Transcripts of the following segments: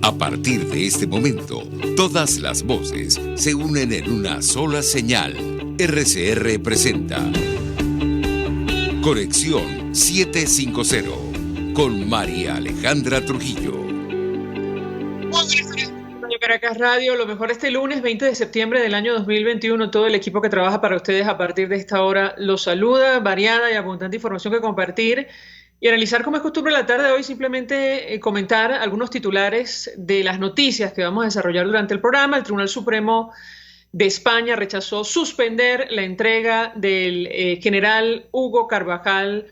A partir de este momento, todas las voces se unen en una sola señal. RCR presenta Conexión 750 con María Alejandra Trujillo. Caracas Radio, lo mejor este lunes 20 de septiembre del año 2021. Todo el equipo que trabaja para ustedes a partir de esta hora los saluda. Variada y abundante información que compartir y analizar, como es costumbre la tarde de hoy. Simplemente comentar algunos titulares de las noticias que vamos a desarrollar durante el programa. El Tribunal Supremo de España rechazó suspender la entrega del general Hugo Carvajal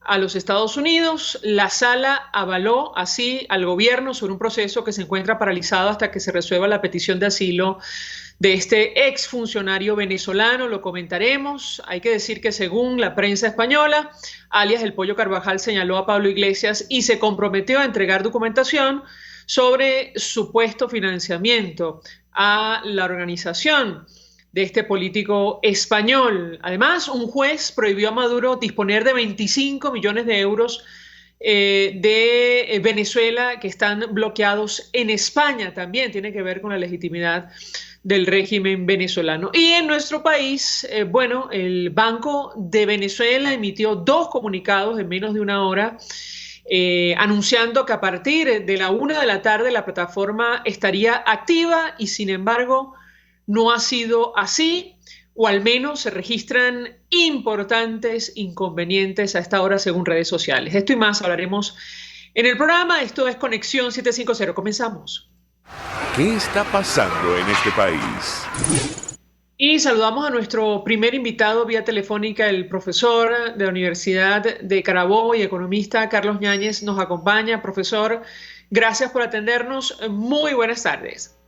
a los Estados Unidos. La sala avaló así al gobierno sobre un proceso que se encuentra paralizado hasta que se resuelva la petición de asilo de este exfuncionario venezolano. Lo comentaremos. Hay que decir que según la prensa española, alias El Pollo Carvajal señaló a Pablo Iglesias y se comprometió a entregar documentación sobre supuesto financiamiento a la organización de este político español. Además, un juez prohibió a Maduro disponer de 25 millones de euros de Venezuela que están bloqueados en España. También tiene que ver con la legitimidad del régimen venezolano. Y en nuestro país, el Banco de Venezuela emitió 2 comunicados en menos de una hora, anunciando que a partir de la 1 de la tarde la plataforma estaría activa y, sin embargo, no ha sido así, o al menos se registran importantes inconvenientes a esta hora según redes sociales. Esto y más hablaremos en el programa. Esto es Conexión 750. Comenzamos. ¿Qué está pasando en este país? Y saludamos a nuestro primer invitado vía telefónica, el profesor de la Universidad de Carabobo y economista Carlos Ñáñez nos acompaña. Profesor, gracias por atendernos. Muy buenas tardes.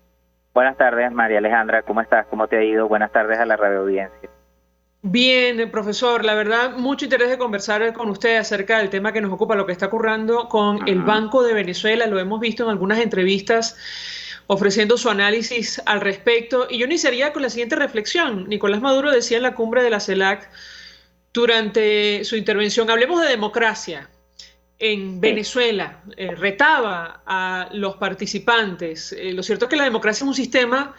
Buenas tardes, María Alejandra. ¿Cómo estás? ¿Cómo te ha ido? Buenas tardes a la radio audiencia. Bien, profesor. La verdad, mucho interés de conversar con usted acerca del tema que nos ocupa, lo que está ocurriendo con el Banco de Venezuela. Lo hemos visto en algunas entrevistas ofreciendo su análisis al respecto. Y yo iniciaría con la siguiente reflexión. Nicolás Maduro decía en la cumbre de la CELAC durante su intervención: hablemos de democracia en Venezuela. Retaba a los participantes. Lo cierto es que la democracia es un sistema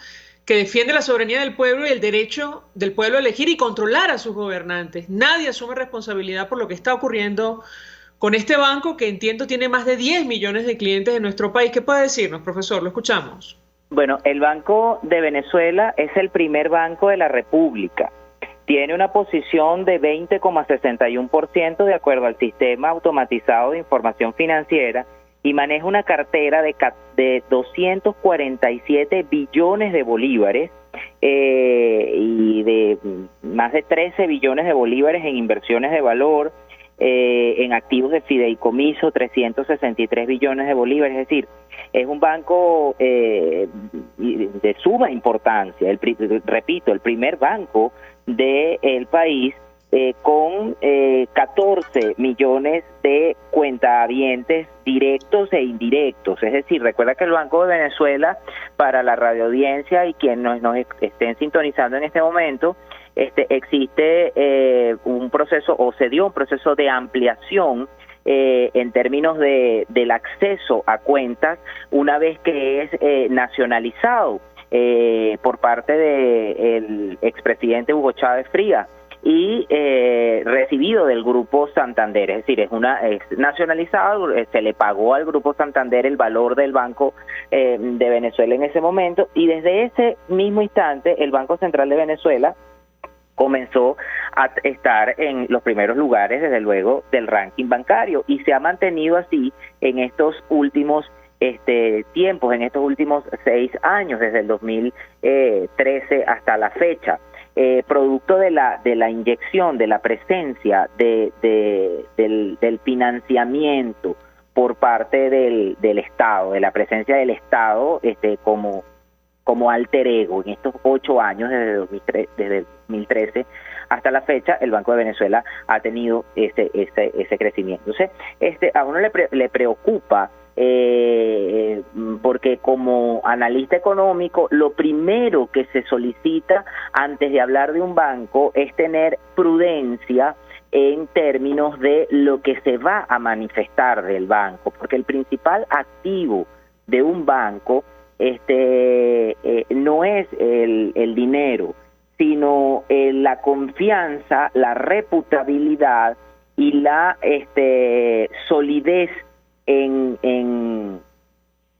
que defiende la soberanía del pueblo y el derecho del pueblo a elegir y controlar a sus gobernantes. Nadie asume responsabilidad por lo que está ocurriendo con este banco, que entiendo tiene más de 10 millones de clientes en nuestro país. ¿Qué puede decirnos, profesor? Lo escuchamos. Bueno, el Banco de Venezuela es el primer banco de la República. Tiene una posición de 20,61% de acuerdo al Sistema Automatizado de Información Financiera y maneja una cartera de 247 billones de bolívares y de más de 13 billones de bolívares en inversiones de valor, en activos de fideicomiso, 363 billones de bolívares. Es decir, es un banco de suma importancia. Repito, el primer banco del país, con 14 millones de cuentahabientes directos e indirectos. Es decir, recuerda que el Banco de Venezuela, para la radioaudiencia y quienes nos estén sintonizando en este momento, existe un proceso, o se dio un proceso de ampliación en términos del acceso a cuentas una vez que es nacionalizado por parte del expresidente Hugo Chávez Frías y recibido del Grupo Santander. Es decir, es nacionalizado, se le pagó al Grupo Santander el valor del Banco de Venezuela en ese momento, y desde ese mismo instante el Banco Central de Venezuela comenzó a estar en los primeros lugares, desde luego, del ranking bancario, y se ha mantenido así en estos últimos tiempos, en estos últimos 6 años, desde el 2013 hasta la fecha. Producto de la inyección, de la presencia del financiamiento por parte del Estado, de la presencia del Estado como alter ego en estos 8 años, desde 2013 hasta la fecha, el Banco de Venezuela ha tenido ese crecimiento. Entonces, a uno le preocupa porque como analista económico, lo primero que se solicita antes de hablar de un banco es tener prudencia en términos de lo que se va a manifestar del banco, porque el principal activo de un banco no es el dinero, sino la confianza, la reputabilidad y la solidez en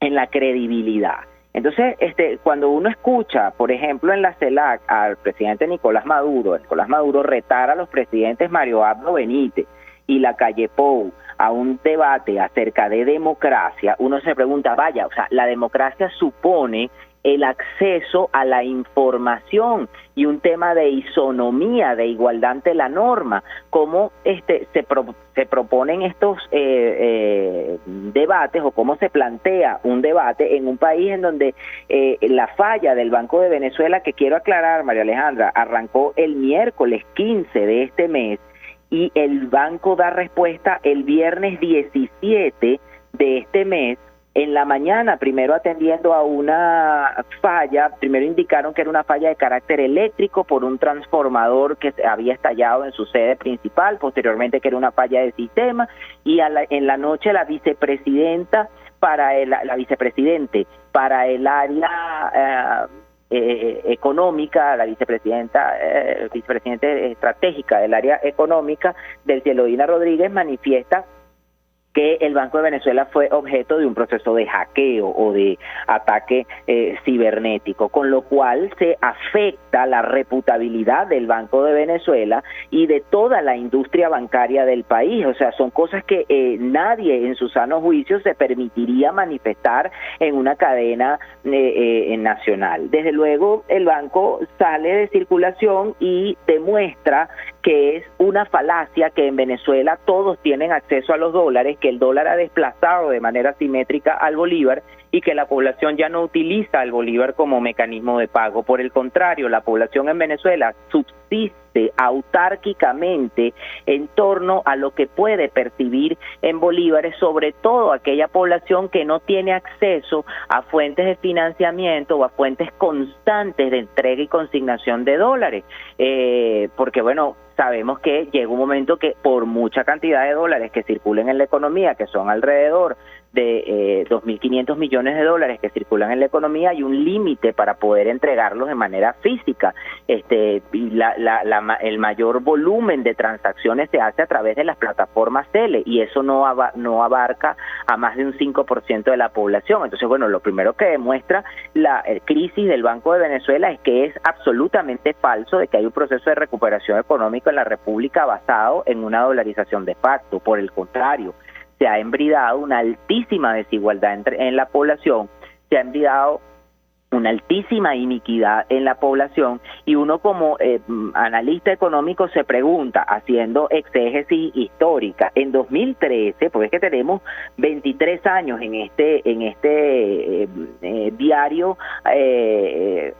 la credibilidad. Entonces, cuando uno escucha, por ejemplo, en la CELAC al presidente Nicolás Maduro retar a los presidentes Mario Abdo Benítez y Lacalle Pou a un debate acerca de democracia, uno se pregunta, vaya, o sea, la democracia supone el acceso a la información y un tema de isonomía, de igualdad ante la norma. ¿Cómo se proponen estos debates o cómo se plantea un debate en un país en donde la falla del Banco de Venezuela, que quiero aclarar, María Alejandra, arrancó el miércoles 15 de este mes y el banco da respuesta el viernes 17 de este mes? En la mañana, primero atendiendo a una falla, primero indicaron que era una falla de carácter eléctrico por un transformador que había estallado en su sede principal, posteriormente que era una falla de sistema, y en la noche la vicepresidente para el área económica, la vicepresidente estratégica del área económica, del Cielodina Rodríguez, manifiesta que el Banco de Venezuela fue objeto de un proceso de hackeo o de ataque cibernético, con lo cual se afecta la reputabilidad del Banco de Venezuela y de toda la industria bancaria del país. O sea, son cosas que nadie en su sano juicio se permitiría manifestar en una cadena nacional. Desde luego, el banco sale de circulación y demuestra que es una falacia que en Venezuela todos tienen acceso a los dólares, que el dólar ha desplazado de manera simétrica al bolívar y que la población ya no utiliza el bolívar como mecanismo de pago. Por el contrario, la población en Venezuela subsiste autárquicamente en torno a lo que puede percibir en bolívares, sobre todo aquella población que no tiene acceso a fuentes de financiamiento o a fuentes constantes de entrega y consignación de dólares, porque bueno, sabemos que llega un momento que por mucha cantidad de dólares que circulen en la economía, que son alrededor de 2.500 millones de dólares que circulan en la economía, hay un límite para poder entregarlos de manera física. El mayor volumen de transacciones se hace a través de las plataformas tele y eso no abarca a más de un 5% de la población. Entonces, bueno, lo primero que demuestra la crisis del Banco de Venezuela es que es absolutamente falso de que hay un proceso de recuperación económica en la República basado en una dolarización de facto. Por el contrario, se ha embridado una altísima desigualdad en la población, se ha embridado una altísima iniquidad en la población y uno como analista económico se pregunta, haciendo exégesis histórica, en 2013, porque es que tenemos 23 años en este diario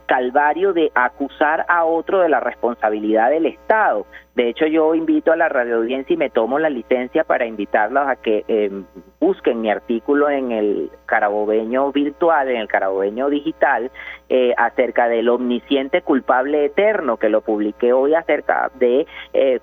calvario de acusar a otro de la responsabilidad del Estado. De hecho, yo invito a la radioaudiencia y me tomo la licencia para invitarlos a que busquen mi artículo en el Carabobeño virtual, en el Carabobeño digital, acerca del omnisciente culpable eterno, que lo publiqué hoy acerca de,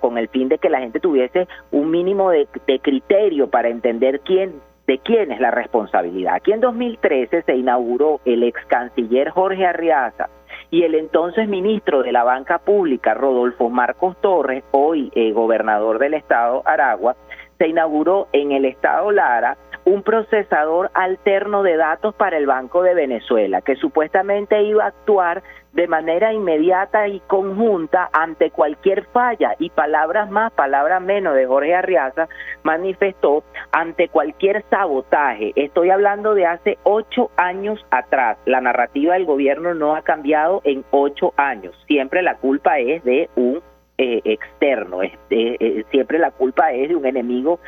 con el fin de que la gente tuviese un mínimo de criterio para entender de quién es la responsabilidad. Aquí en 2013 se inauguró el ex canciller Jorge Arriaza y el entonces ministro de la Banca Pública, Rodolfo Marcos Torres, hoy gobernador del estado Aragua, se inauguró en el estado Lara un procesador alterno de datos para el Banco de Venezuela, que supuestamente iba a actuar de manera inmediata y conjunta ante cualquier falla, y palabras más, palabras menos de Jorge Arriaza manifestó ante cualquier sabotaje. Estoy hablando de hace 8 años atrás. La narrativa del gobierno no ha cambiado en 8 años. Siempre la culpa es de un externo, siempre la culpa es de un enemigo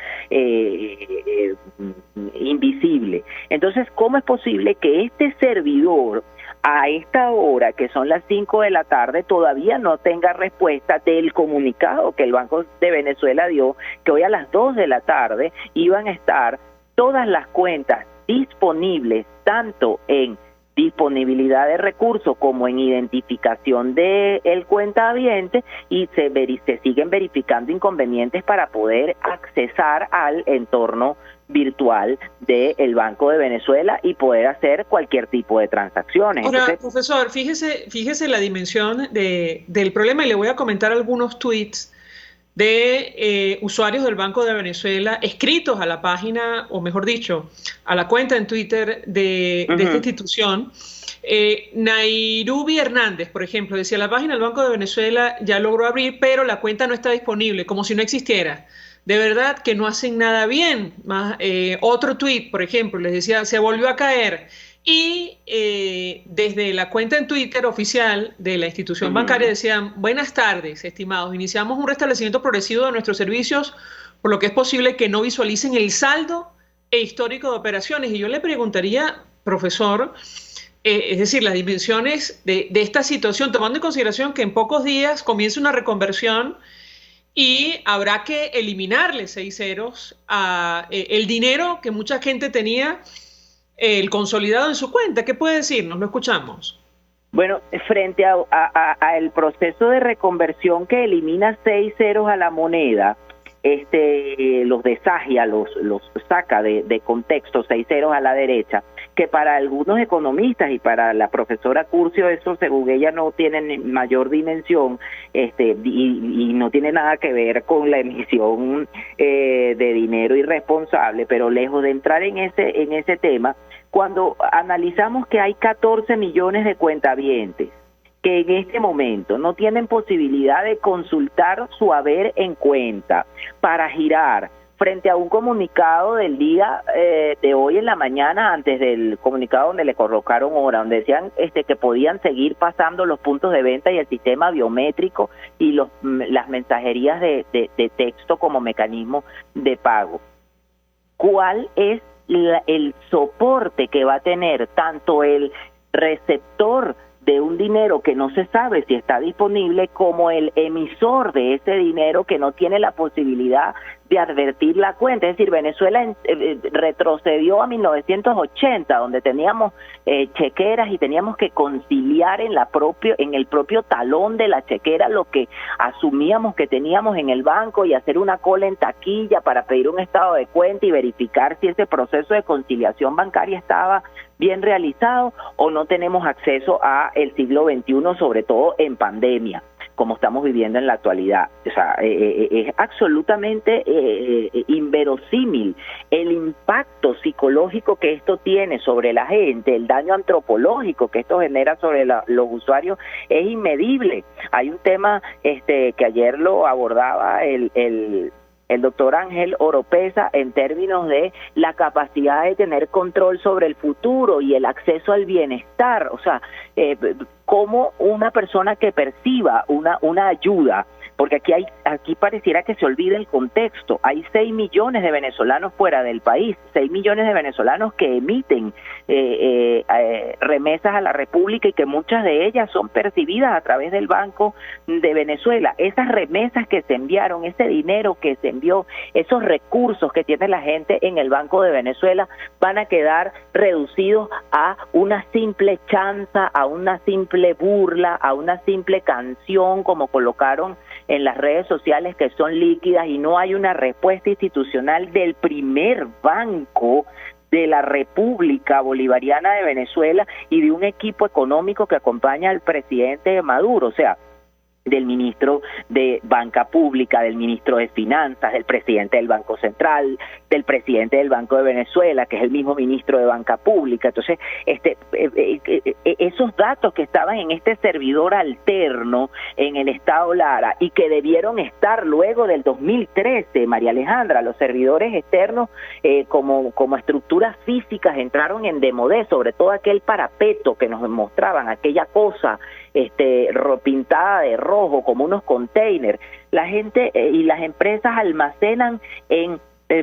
invisible. Entonces, ¿cómo es posible que este servidor a esta hora, que son las 5 de la tarde, todavía no tenga respuesta del comunicado que el Banco de Venezuela dio, que hoy a las 2 de la tarde iban a estar todas las cuentas disponibles tanto en disponibilidad de recursos como en identificación de el cuentahabiente, y se siguen verificando inconvenientes para poder accesar al entorno virtual del Banco de Venezuela y poder hacer cualquier tipo de transacciones. Ahora, Entonces, profesor, fíjese la dimensión del problema, y le voy a comentar algunos tweets de usuarios del Banco de Venezuela escritos a la página, o mejor dicho, a la cuenta en Twitter de esta institución. Nairubi Hernández, por ejemplo, decía: la página del Banco de Venezuela ya logró abrir, pero la cuenta no está disponible, como si no existiera. De verdad que no hacen nada bien. Otro tweet, por ejemplo, les decía: se volvió a caer. Y desde la cuenta en Twitter oficial de la institución bancaria decían: buenas tardes, estimados, iniciamos un restablecimiento progresivo de nuestros servicios, por lo que es posible que no visualicen el saldo e histórico de operaciones. Y yo le preguntaría, profesor, es decir, las dimensiones de esta situación, tomando en consideración que en pocos días comienza una reconversión y habrá que eliminarle 6 ceros a el dinero que mucha gente tenía, el consolidado en su cuenta. ¿Qué puede decirnos? Lo escuchamos. Bueno, frente a el proceso de reconversión que elimina 6 ceros a la moneda, los desagia, los saca de contexto, 6 ceros a la derecha, que para algunos economistas y para la profesora Curcio, eso según ella no tiene mayor dimensión, y no tiene nada que ver con la emisión de dinero irresponsable, pero lejos de entrar en ese tema, cuando analizamos que hay 14 millones de cuentavientes que en este momento no tienen posibilidad de consultar su haber en cuenta para girar, frente a un comunicado del día de hoy en la mañana, antes del comunicado donde le colocaron hora, donde decían que podían seguir pasando los puntos de venta y el sistema biométrico y las mensajerías de texto como mecanismo de pago. ¿Cuál es el soporte que va a tener tanto el receptor de un dinero que no se sabe si está disponible, como el emisor de ese dinero que no tiene la posibilidad de advertir la cuenta? Es decir, Venezuela retrocedió a 1980, donde teníamos chequeras y teníamos que conciliar en el propio talón de la chequera lo que asumíamos que teníamos en el banco y hacer una cola en taquilla para pedir un estado de cuenta y verificar si ese proceso de conciliación bancaria estaba bien realizado, o no tenemos acceso a el siglo XXI, sobre todo en pandemia, como estamos viviendo en la actualidad. O sea, es absolutamente inverosímil el impacto psicológico que esto tiene sobre la gente, el daño antropológico que esto genera sobre los usuarios es inmedible. Hay un tema que ayer lo abordaba el doctor Ángel Oropesa en términos de la capacidad de tener control sobre el futuro y el acceso al bienestar. O sea, cómo una persona que perciba una ayuda, porque aquí pareciera que se olvida el contexto. Hay 6 millones de venezolanos fuera del país, 6 millones de venezolanos que emiten remesas a la República y que muchas de ellas son percibidas a través del Banco de Venezuela. Esas remesas que se enviaron, ese dinero que se envió, esos recursos que tiene la gente en el Banco de Venezuela van a quedar reducidos a una simple chanza, a una simple burla, a una simple canción, como colocaron en las redes sociales, que son líquidas, y no hay una respuesta institucional del primer banco de la República Bolivariana de Venezuela y de un equipo económico que acompaña al presidente Maduro. O sea, del ministro de Banca Pública, del ministro de Finanzas, del presidente del Banco Central, del presidente del Banco de Venezuela, que es el mismo ministro de Banca Pública. Entonces, esos datos que estaban en este servidor alterno en el Estado Lara y que debieron estar luego del 2013, María Alejandra, los servidores externos como estructuras físicas entraron en demodé, sobre todo aquel parapeto que nos mostraban, aquella cosa pintada de rojo como unos containers. La gente y las empresas almacenan en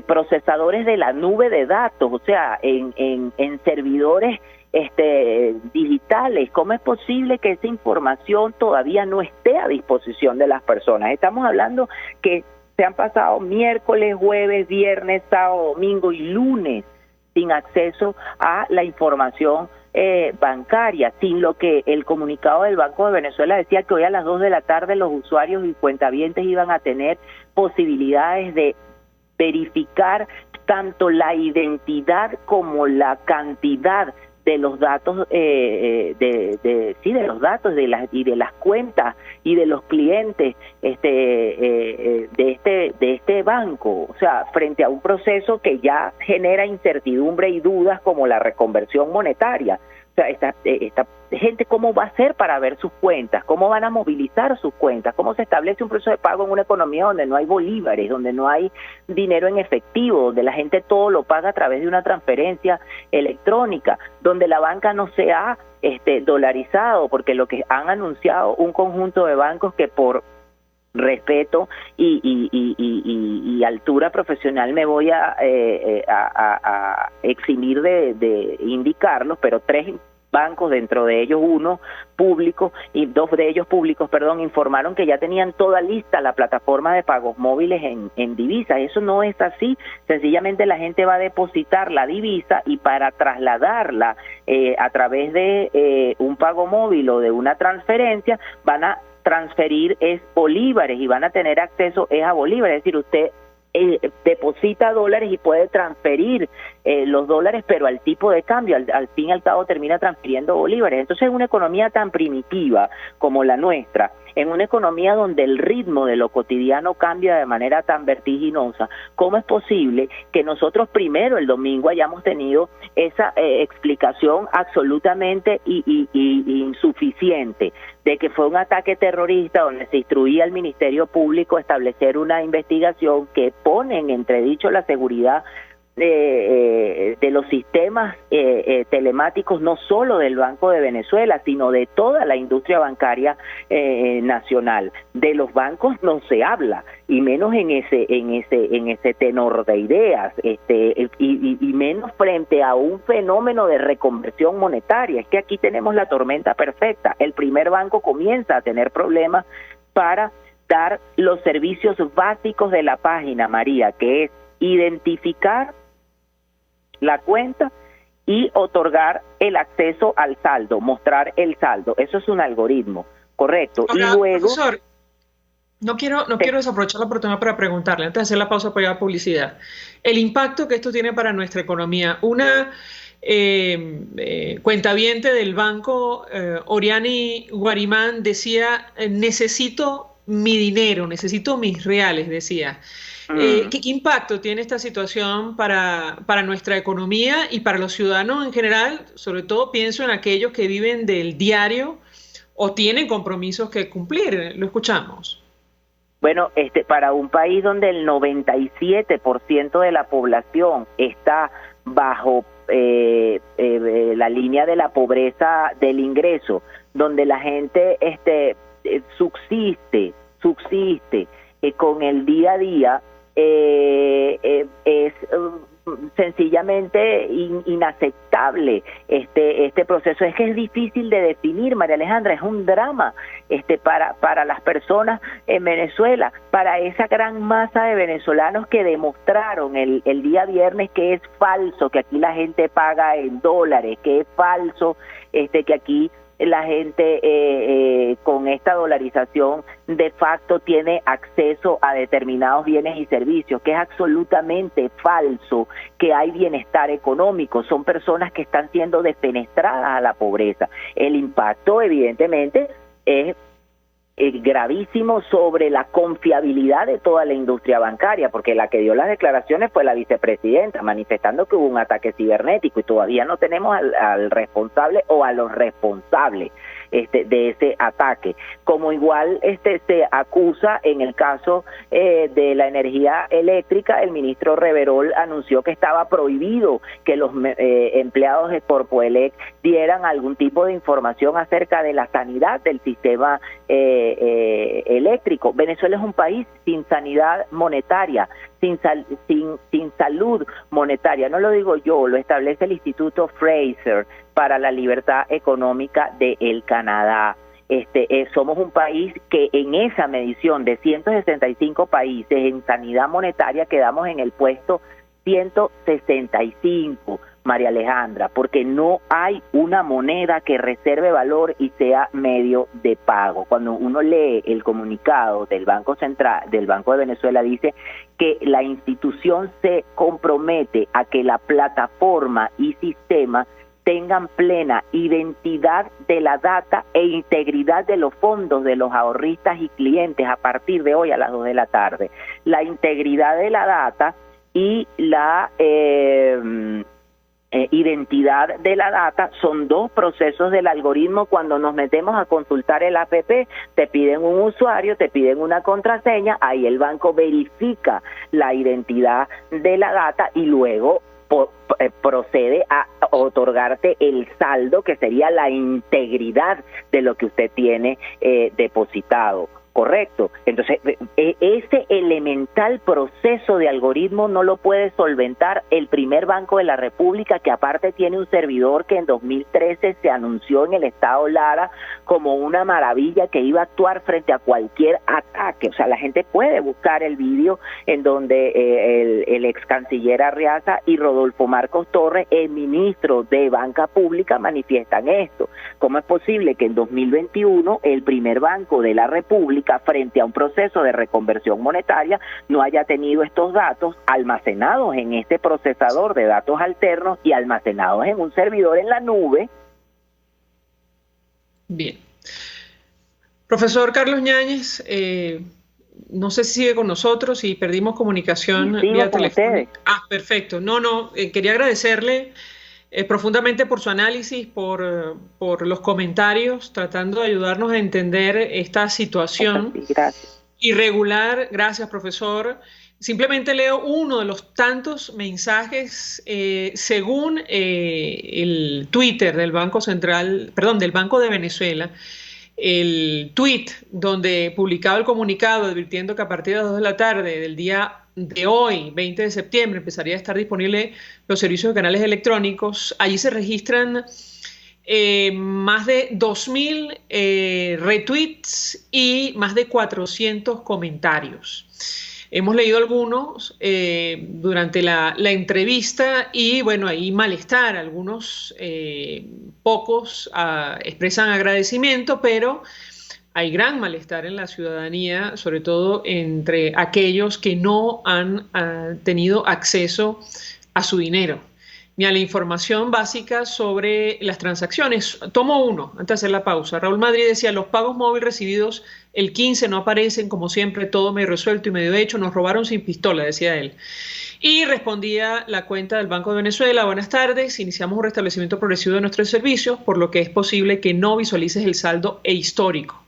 procesadores de la nube de datos, o sea, en servidores digitales. ¿Cómo es posible que esa información todavía no esté a disposición de las personas? Estamos hablando que se han pasado miércoles, jueves, viernes, sábado, domingo y lunes sin acceso a la información bancaria, sin lo que el comunicado del Banco de Venezuela decía que hoy a las 2 de la tarde los usuarios y cuentavientes iban a tener posibilidades de verificar tanto la identidad como la cantidad de los datos de los datos de las cuentas y de los clientes de este banco, o sea, frente a un proceso que ya genera incertidumbre y dudas como la reconversión monetaria. O sea, esta gente, ¿cómo va a hacer para ver sus cuentas? ¿Cómo van a movilizar sus cuentas? ¿Cómo se establece un proceso de pago en una economía donde no hay bolívares, donde no hay dinero en efectivo, donde la gente todo lo paga a través de una transferencia electrónica, donde la banca no se ha dolarizado? Porque lo que han anunciado un conjunto de bancos que por respeto y altura profesional me voy a eximir de indicarlos, pero 3 bancos, dentro de ellos uno público y 2 de ellos públicos, informaron que ya tenían toda lista la plataforma de pagos móviles en divisas. Eso no es así. Sencillamente la gente va a depositar la divisa y para trasladarla a través de un pago móvil o de una transferencia van a transferir bolívares y van a tener acceso a bolívares. Es decir, usted deposita dólares y puede transferir los dólares, pero al tipo de cambio, al fin y al cabo termina transfiriendo bolívares. Entonces, en una economía tan primitiva como la nuestra, en una economía donde el ritmo de lo cotidiano cambia de manera tan vertiginosa, ¿cómo es posible que nosotros primero el domingo hayamos tenido esa explicación absolutamente insuficiente de que fue un ataque terrorista donde se instruía al Ministerio Público a establecer una investigación que pone en entredicho la seguridad de los sistemas telemáticos, no solo del Banco de Venezuela, sino de toda la industria bancaria nacional? De los bancos no se habla, y menos en ese tenor de ideas, y menos frente a un fenómeno de reconversión monetaria. Es que aquí tenemos la tormenta perfecta. El primer banco comienza a tener problemas para dar los servicios básicos de la página, María, que es identificar la cuenta y otorgar el acceso al saldo, mostrar el saldo. Eso es un algoritmo, correcto. Ahora, y luego, profesor, no quiero desaprovechar la oportunidad para preguntarle, antes de hacer la pausa para ir a publicidad, el impacto que esto tiene para nuestra economía. Una cuentaviente del banco, Oriani Guarimán, decía, necesito mi dinero, necesito mis reales, decía. ¿Qué impacto tiene esta situación para nuestra economía y para los ciudadanos en general? Sobre todo pienso en aquellos que viven del diario o tienen compromisos que cumplir. Lo escuchamos. Bueno, para un país donde el 97% de la población está bajo la línea de la pobreza del ingreso, donde la gente subsiste con el día a día, es sencillamente inaceptable este proceso. Es que es difícil de definir, María Alejandra, es un drama para las personas en Venezuela, para esa gran masa de venezolanos que demostraron el día viernes que es falso, que aquí la gente paga en dólares, que es falso que aquí la gente con esta dolarización de facto tiene acceso a determinados bienes y servicios, que es absolutamente falso, que hay bienestar económico. Son personas que están siendo defenestradas a la pobreza. El impacto, evidentemente, es gravísimo sobre la confiabilidad de toda la industria bancaria, porque la que dio las declaraciones fue la vicepresidenta, manifestando que hubo un ataque cibernético y todavía no tenemos al responsable o a los responsables de ese ataque. Como igual se acusa en el caso de la energía eléctrica, el ministro Reverol anunció que estaba prohibido que los empleados de Corpoelec dieran algún tipo de información acerca de la sanidad del sistema eléctrico. Venezuela es un país sin sanidad monetaria, sin salud monetaria. No lo digo yo, lo establece el Instituto Fraser para la Libertad Económica de el Canadá. Somos un país que en esa medición de 165 países en sanidad monetaria quedamos en el puesto 165. María Alejandra, porque no hay una moneda que reserve valor y sea medio de pago. Cuando uno lee el comunicado del Banco Central, del Banco de Venezuela, dice que la institución se compromete a que la plataforma y sistema tengan plena identidad de la data e integridad de los fondos de los ahorristas y clientes a partir de hoy a las 2 de la tarde. La integridad de la data y la identidad de la data son dos procesos del algoritmo. Cuando nos metemos a consultar el APP, te piden un usuario, te piden una contraseña, ahí el banco verifica la identidad de la data y luego procede a otorgarte el saldo, que sería la integridad de lo que usted tiene depositado. Correcto. Entonces, ese elemental proceso de algoritmo no lo puede solventar el primer banco de la República, que aparte tiene un servidor que en 2013 se anunció en el estado Lara como una maravilla que iba a actuar frente a cualquier ataque. O sea, la gente puede buscar el vídeo en donde el ex canciller Arriaza y Rodolfo Marcos Torres, el ministro de Banca Pública, manifiestan esto. ¿Cómo es posible que en 2021 el primer banco de la República, frente a un proceso de reconversión monetaria, no haya tenido estos datos almacenados en este procesador de datos alternos y almacenados en un servidor en la nube? Bien. Profesor Carlos Ñáñez, no sé si sigue con nosotros y perdimos comunicación vía teléfono. Perfecto. Quería agradecerle profundamente por su análisis, por los comentarios, tratando de ayudarnos a entender esta situación irregular. Gracias, profesor. Simplemente leo uno de los tantos mensajes según el Twitter del Banco del Banco de Venezuela. El tweet donde publicaba el comunicado advirtiendo que a partir de las 2 de la tarde del día de hoy, 20 de septiembre, empezaría a estar disponible los servicios de canales electrónicos. Allí se registran más de 2.000 retweets y más de 400 comentarios. Hemos leído algunos durante la entrevista y bueno, hay malestar. Algunos pocos expresan agradecimiento, pero hay gran malestar en la ciudadanía, sobre todo entre aquellos que no han tenido acceso a su dinero ni a la información básica sobre las transacciones. Tomo uno, antes de hacer la pausa. Raúl Madrid decía, los pagos móviles recibidos el 15 no aparecen, como siempre, todo medio resuelto y medio hecho, nos robaron sin pistola, decía él. Y respondía la cuenta del Banco de Venezuela, buenas tardes, iniciamos un restablecimiento progresivo de nuestros servicios, por lo que es posible que no visualices el saldo histórico.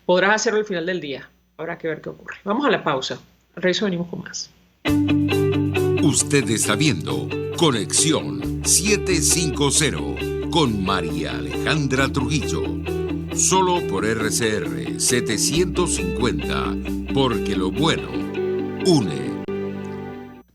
Podrás hacerlo al final del día, habrá que ver qué ocurre. Vamos a la pausa, al regreso venimos con más. Usted está viendo Conexión 750 con María Alejandra Trujillo. Solo por RCR 750, porque lo bueno une.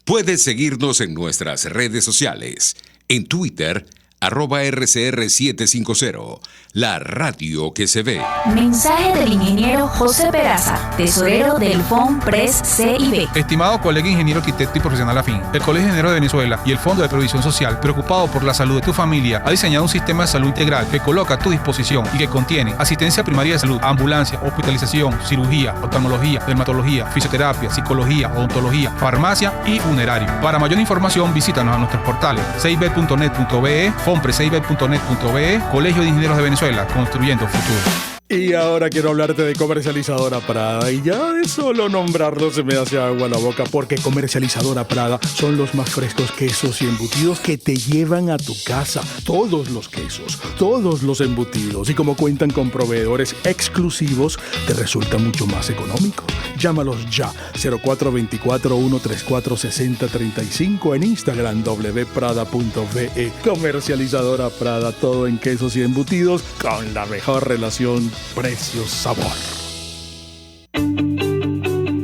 Puedes seguirnos en nuestras redes sociales. En Twitter, @RCR750, la radio que se ve. Mensaje del ingeniero José Peraza, tesorero del FONPRES CIB. Estimado colega ingeniero arquitecto y profesional afín, el Colegio de Ingenieros de Venezuela y el Fondo de Previsión Social, preocupado por la salud de tu familia, ha diseñado un sistema de salud integral que coloca a tu disposición y que contiene asistencia primaria de salud, ambulancia, hospitalización, cirugía, oftalmología, dermatología, fisioterapia, psicología, odontología, farmacia y funerario. Para mayor información, visítanos a nuestros portales cib.net.be, fonpresib.net.be, Colegio de Ingenieros de Venezuela, construyendo futuro. Y ahora quiero hablarte de Comercializadora Prada, y ya de solo nombrarlo se me hace agua la boca, porque Comercializadora Prada son los más frescos quesos y embutidos que te llevan a tu casa. Todos los quesos, todos los embutidos, y como cuentan con proveedores exclusivos, te resulta mucho más económico. Llámalos ya, 0424-134-6035, en Instagram wprada.ve. Comercializadora Prada, todo en quesos y embutidos con la mejor relación precio-sabor.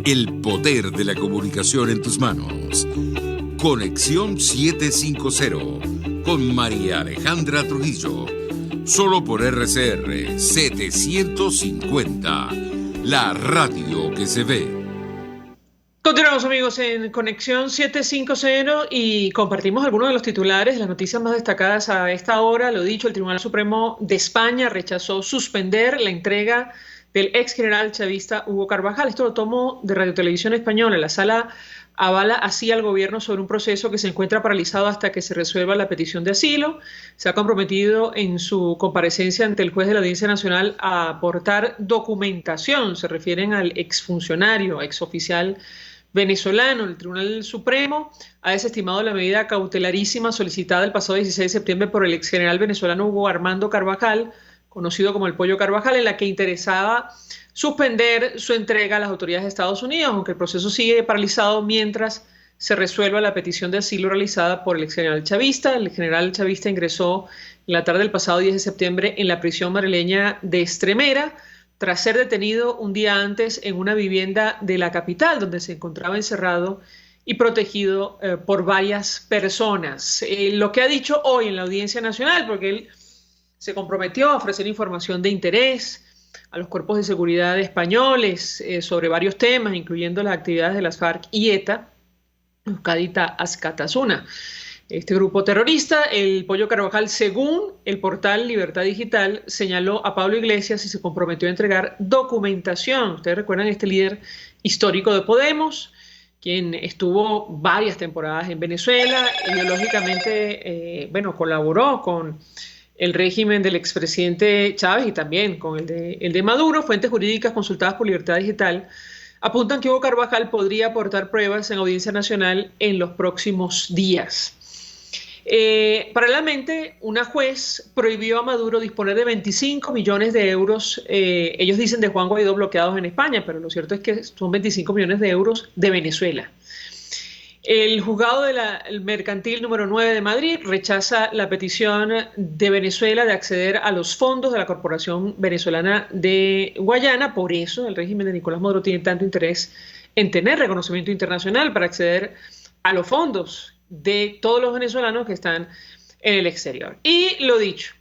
El poder de la comunicación en tus manos. Conexión 750 con María Alejandra Trujillo. Solo por RCR 750, la radio que se ve. Continuamos, amigos, en Conexión 750 y compartimos algunos de los titulares, las noticias más destacadas a esta hora. Lo dicho, el Tribunal Supremo de España rechazó suspender la entrega del ex general chavista Hugo Carvajal. Esto lo tomó de Radio Televisión Española. La sala avala así al gobierno sobre un proceso que se encuentra paralizado hasta que se resuelva la petición de asilo. Se ha comprometido en su comparecencia ante el juez de la Audiencia Nacional a aportar documentación. Se refieren al exfuncionario, exoficial venezolano. El Tribunal Supremo ha desestimado la medida cautelarísima solicitada el pasado 16 de septiembre por el ex general venezolano Hugo Armando Carvajal, conocido como el Pollo Carvajal, en la que interesaba suspender su entrega a las autoridades de Estados Unidos, aunque el proceso sigue paralizado mientras se resuelva la petición de asilo realizada por el ex general chavista. El general chavista ingresó en la tarde del pasado 10 de septiembre en la prisión madrileña de Extremera, tras ser detenido un día antes en una vivienda de la capital, donde se encontraba encerrado y protegido por varias personas. Lo que ha dicho hoy en la Audiencia Nacional, porque él se comprometió a ofrecer información de interés a los cuerpos de seguridad españoles sobre varios temas, incluyendo las actividades de las FARC y ETA, Euskadita Askatasuna. Este grupo terrorista, el Pollo Carvajal, según el portal Libertad Digital, señaló a Pablo Iglesias y se comprometió a entregar documentación. Ustedes recuerdan este líder histórico de Podemos, quien estuvo varias temporadas en Venezuela, ideológicamente, colaboró con el régimen del expresidente Chávez y también con el de Maduro. Fuentes jurídicas consultadas por Libertad Digital apuntan que Hugo Carvajal podría aportar pruebas en Audiencia Nacional en los próximos días. Paralelamente, una juez prohibió a Maduro disponer de 25 millones de euros, ellos dicen de Juan Guaidó, bloqueados en España, pero lo cierto es que son 25 millones de euros de Venezuela. El juzgado del mercantil número 9 de Madrid rechaza la petición de Venezuela de acceder a los fondos de la Corporación Venezolana de Guayana. Por eso el régimen de Nicolás Maduro tiene tanto interés en tener reconocimiento internacional para acceder a los fondos de todos los venezolanos que están en el exterior. Y lo dicho,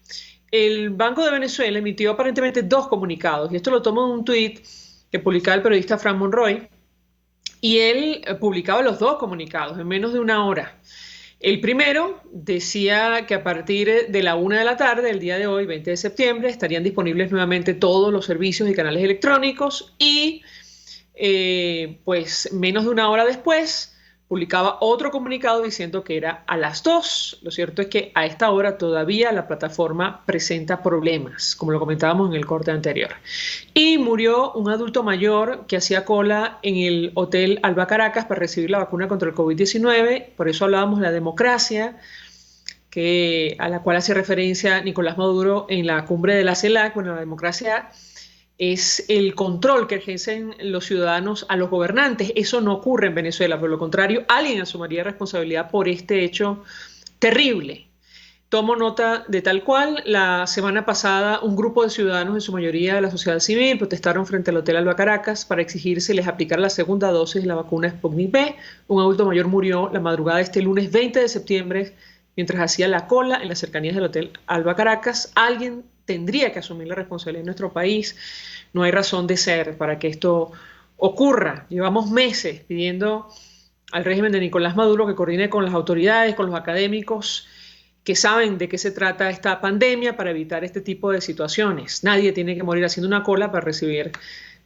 el Banco de Venezuela emitió aparentemente 2 comunicados, y esto lo tomo de un tuit que publicaba el periodista Fran Monroy, y él publicaba los 2 comunicados en menos de una hora. El primero decía que a partir de la 1 de la tarde, el día de hoy, 20 de septiembre, estarían disponibles nuevamente todos los servicios y canales electrónicos, y pues menos de una hora después publicaba otro comunicado diciendo que era a las 2. Lo cierto es que a esta hora todavía la plataforma presenta problemas, como lo comentábamos en el corte anterior. Y murió un adulto mayor que hacía cola en el Hotel Alba Caracas para recibir la vacuna contra el COVID-19. Por eso hablábamos de la democracia, a la cual hace referencia Nicolás Maduro en la cumbre de la CELAC. Bueno, la democracia es el control que ejercen los ciudadanos a los gobernantes. Eso no ocurre en Venezuela, por lo contrario, alguien asumiría responsabilidad por este hecho terrible. Tomo nota de tal cual. La semana pasada un grupo de ciudadanos, en su mayoría de la sociedad civil, protestaron frente al Hotel Alba Caracas para exigir se les aplicara la segunda dosis de la vacuna Sputnik V. Un adulto mayor murió la madrugada de este lunes 20 de septiembre mientras hacía la cola en las cercanías del Hotel Alba Caracas. Alguien tendría que asumir la responsabilidad en nuestro país. No hay razón de ser para que esto ocurra. Llevamos meses pidiendo al régimen de Nicolás Maduro que coordine con las autoridades, con los académicos que saben de qué se trata esta pandemia para evitar este tipo de situaciones. Nadie tiene que morir haciendo una cola para recibir,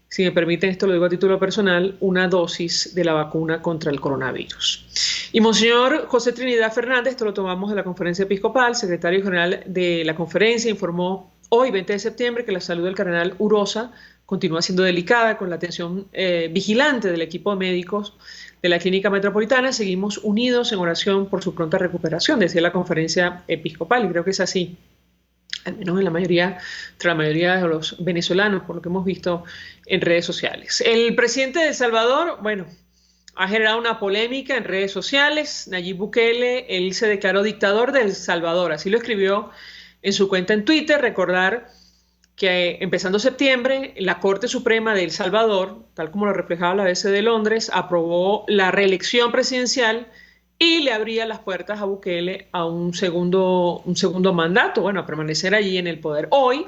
si me permiten, esto lo digo a título personal, una dosis de la vacuna contra el coronavirus. Y Monseñor José Trinidad Fernández, esto lo tomamos de la Conferencia Episcopal, secretario general de la conferencia, informó hoy, 20 de septiembre, que la salud del cardenal Urosa continúa siendo delicada con la atención vigilante del equipo de médicos de la Clínica Metropolitana. Seguimos unidos en oración por su pronta recuperación, decía la Conferencia Episcopal, y creo que es así, al menos entre la mayoría de los venezolanos, por lo que hemos visto en redes sociales. El presidente de El Salvador, ha generado una polémica en redes sociales. Nayib Bukele, él se declaró dictador de El Salvador, así lo escribió en su cuenta en Twitter. Recordar que empezando septiembre, la Corte Suprema de El Salvador, tal como lo reflejaba la ABC de Londres, aprobó la reelección presidencial y le abría las puertas a Bukele a un segundo mandato, a permanecer allí en el poder. Hoy,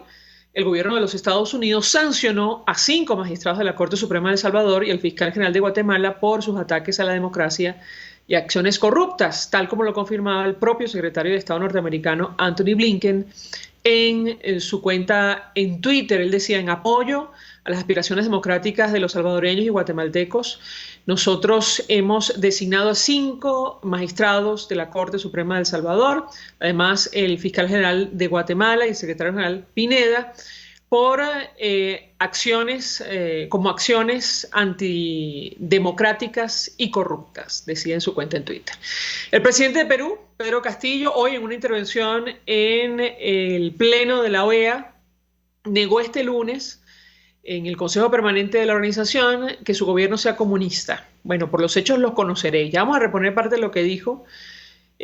el gobierno de los Estados Unidos sancionó a 5 magistrados de la Corte Suprema de El Salvador y al fiscal general de Guatemala por sus ataques a la democracia y acciones corruptas, tal como lo confirmaba el propio secretario de Estado norteamericano Anthony Blinken en su cuenta en Twitter. Él decía: en apoyo a las aspiraciones democráticas de los salvadoreños y guatemaltecos, nosotros hemos designado a 5 magistrados de la Corte Suprema de El Salvador, además el fiscal general de Guatemala y el secretario general Pineda, por como acciones antidemocráticas y corruptas, decía en su cuenta en Twitter. El presidente de Perú, Pedro Castillo, hoy en una intervención en el Pleno de la OEA, negó este lunes en el Consejo Permanente de la organización que su gobierno sea comunista. Bueno, por los hechos los conoceréis. Ya vamos a reponer parte de lo que dijo.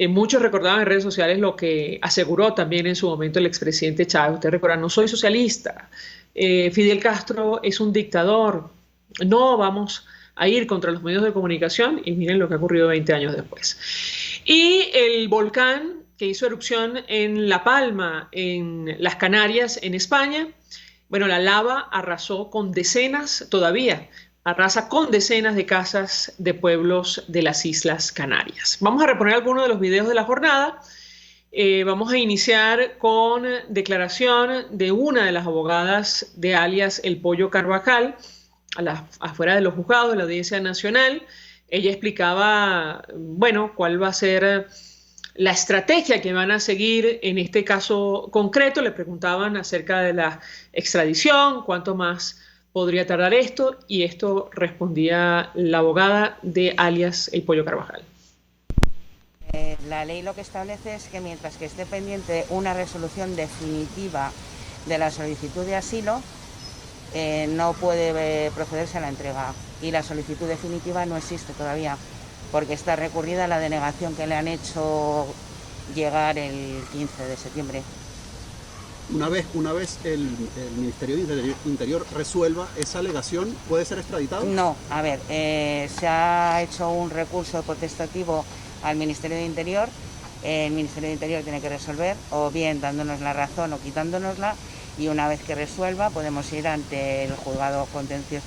Muchos recordaban en redes sociales lo que aseguró también en su momento el expresidente Chávez. Ustedes recordarán: no soy socialista, Fidel Castro es un dictador, no vamos a ir contra los medios de comunicación, y miren lo que ha ocurrido 20 años después. Y el volcán que hizo erupción en La Palma, en las Canarias, en España, bueno, la lava arrasa con decenas de casas de pueblos de las Islas Canarias. Vamos a reponer algunos de los videos de la jornada. Vamos a iniciar con declaración de una de las abogadas de alias El Pollo Carvajal, afuera de los juzgados de la Audiencia Nacional. Ella explicaba, bueno, cuál va a ser la estrategia que van a seguir en este caso concreto. Le preguntaban acerca de la extradición, cuánto más podría tardar esto, y esto respondía la abogada de alias El Pollo Carvajal. La ley lo que establece es que mientras que esté pendiente una resolución definitiva de la solicitud de asilo, no puede procederse a la entrega, y la solicitud definitiva no existe todavía, porque está recurrida a la denegación que le han hecho llegar el 15 de septiembre. Una vez el Ministerio de Interior resuelva esa alegación, ¿puede ser extraditado? No, a ver, se ha hecho un recurso potestativo al Ministerio de Interior. El Ministerio de Interior tiene que resolver, o bien dándonos la razón o quitándonosla, y una vez que resuelva podemos ir ante el juzgado contencioso,